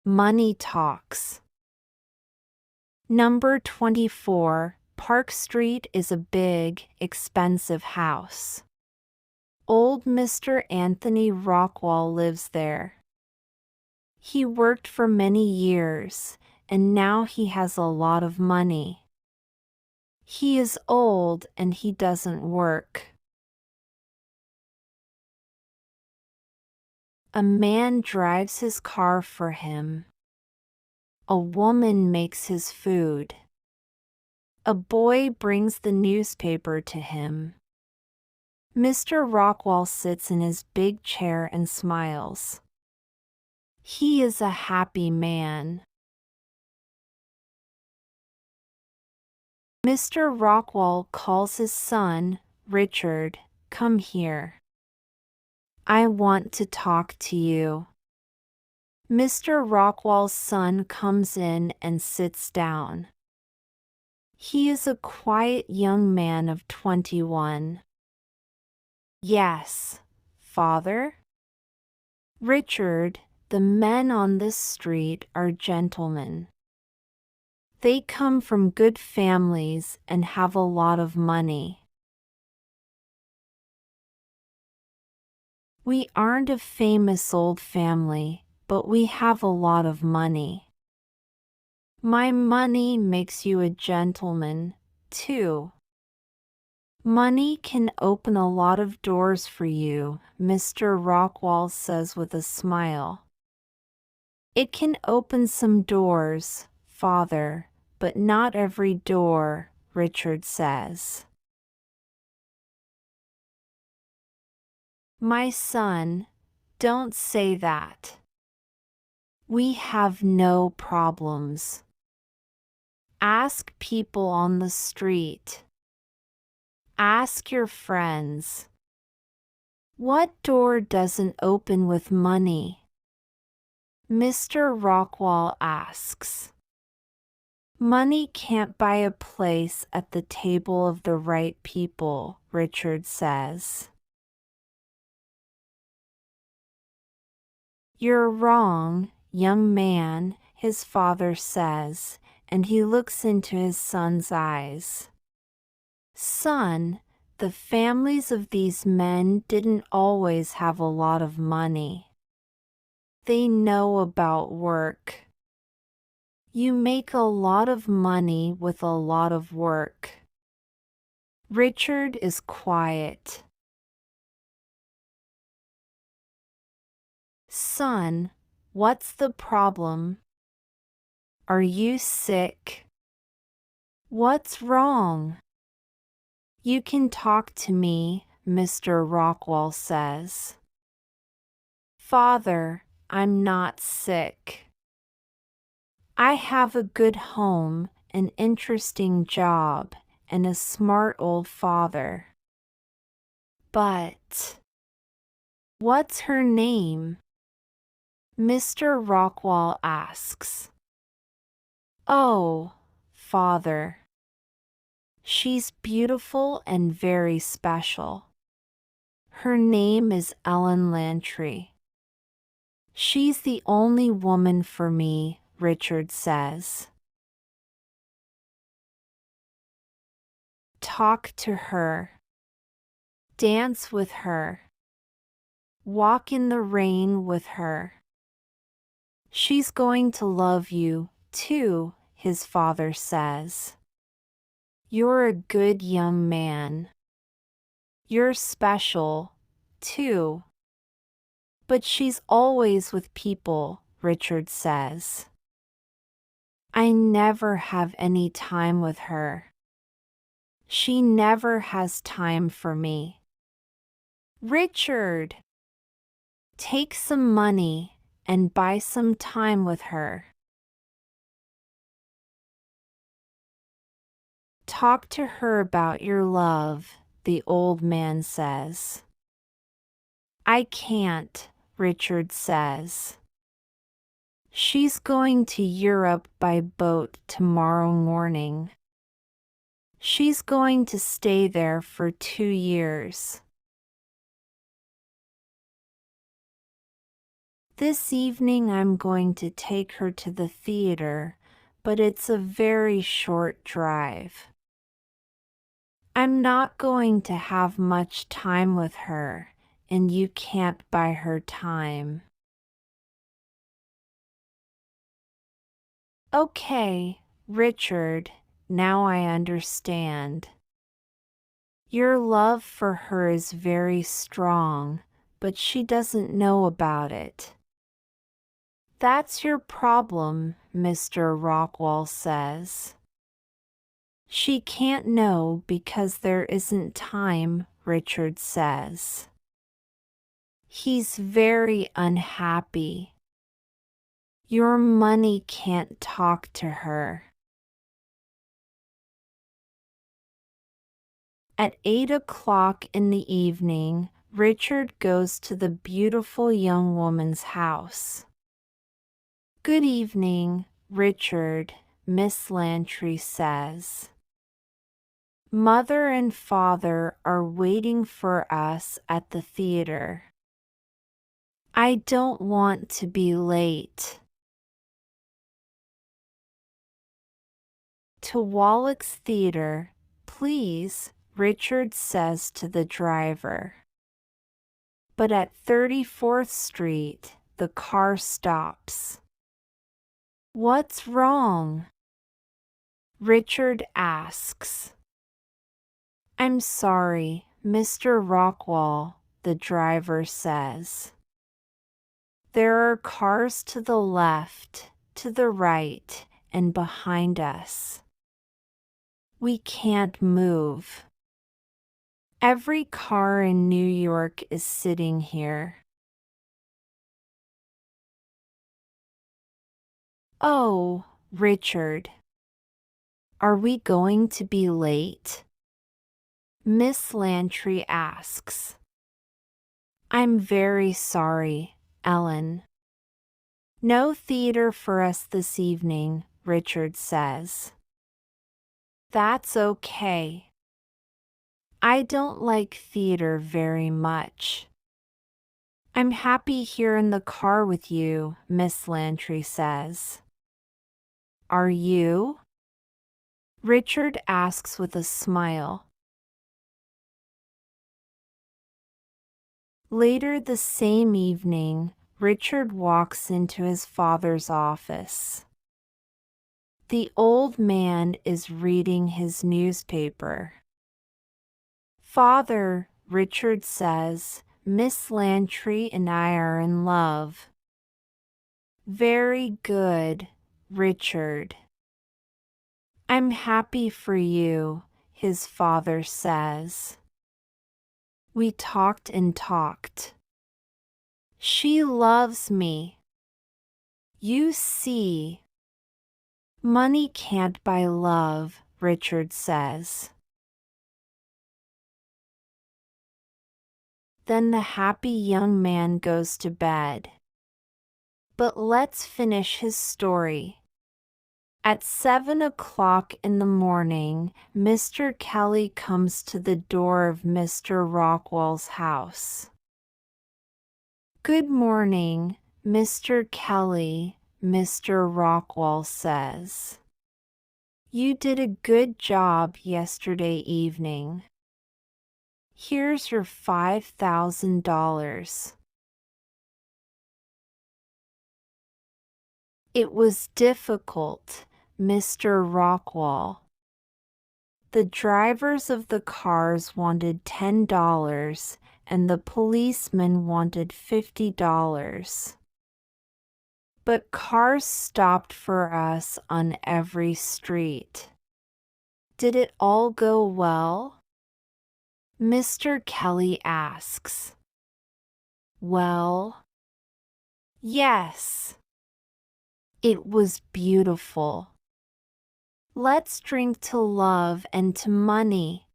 Money talks. Number 24, Park Street is a big, expensive house. Old Mr. Anthony Rockwall lives there. He worked for many years, and now he has a lot of money. He is old and he doesn't work. A man drives his car for him. A woman makes his food. A boy brings the newspaper to him. Mr. Rockwall sits in his big chair and smiles. He is a happy man. Mr. Rockwall calls his son, Richard, "Come here. I want to talk to you." Mr. Rockwall's son comes in and sits down. He is a quiet young man of 21. "Yes, father?" "Richard, the men on this street are gentlemen. They come from good families and have a lot of money. We aren't a famous old family, but we have a lot of money. My money makes you a gentleman, too. Money can open a lot of doors for you," Mr. Rockwall says with a smile. "It can open some doors, father, but not every door," Richard says. "My son, don't say that. We have no problems. Ask people on the street. Ask your friends. What door doesn't open with money?" Mr. Rockwall asks. "Money can't buy a place at the table of the right people," Richard says. "You're wrong, young man," his father says, and he looks into his son's eyes. "Son, the families of these men didn't always have a lot of money. They know about work. You make a lot of money with a lot of work." Richard is quiet. "Son, what's the problem? Are you sick? What's wrong?" "You can talk to me," Mr. Rockwall says. "Father, I'm not sick. I have a good home, an interesting job, and a smart old father." "But what's her name?" Mr. Rockwall asks. "Oh, father. She's beautiful and very special. Her name is Ellen Lantry. She's the only woman for me," Richard says. Talk to her. Dance with her. Walk in the rain with her. She's going to love you, too, his father says. You're a good young man. You're special, too. But she's always with people, Richard says. I never have any time with her. She never has time for me. Richard! Take some money and buy some time with her. Talk to her about your love, the old man says. I can't, Richard says. She's going to Europe by boat tomorrow morning. She's going to stay there for 2 years. This evening I'm going to take her to the theater, but it's a very short drive. I'm not going to have much time with her, and you can't buy her time. Okay, Richard, now I understand. Your love for her is very strong, but she doesn't know about it. That's your problem, Mr. Rockwell says. She can't know because there isn't time, Richard says. He's very unhappy. Your money can't talk to her. At 8 o'clock in the evening, Richard goes to the beautiful young woman's house. Good evening, Richard, Miss Lantry says. Mother and father are waiting for us at the theater. I don't want to be late. To Wallack's Theater, please, Richard says to the driver. But at 34th Street, the car stops. What's wrong? Richard asks. I'm sorry, Mr. Rockwell, the driver says. There are cars to the left, to the right, and behind us. We can't move. Every car in New York is sitting here. Oh, Richard. Are we going to be late? Miss Lantry asks. I'm very sorry, Ellen. No theater for us this evening, Richard says. That's okay. I don't like theater very much. I'm happy here in the car with you, Miss Lantry says. Are you? Richard asks with a smile. Later the same evening, Richard walks into his father's office. The old man is reading his newspaper. Father, Richard says, Miss Lantry and I are in love. Very good, Richard. I'm happy for you, his father says. We talked and talked. She loves me. You see. Money can't buy love, Richard says. Then the happy young man goes to bed. But let's finish his story. At 7 o'clock in the morning, Mr. Kelly comes to the door of Mr. Rockwell's house. Good morning, Mr. Kelly, Mr. Rockwell says. You did a good job yesterday evening. Here's your $5,000. It was difficult, Mr. Rockwell. The drivers of the cars wanted $10 and the policeman wanted $50. But cars stopped for us on every street. Did it all go well? Mr. Kelly asks. Well, yes. It was beautiful. Let's drink to love and to money.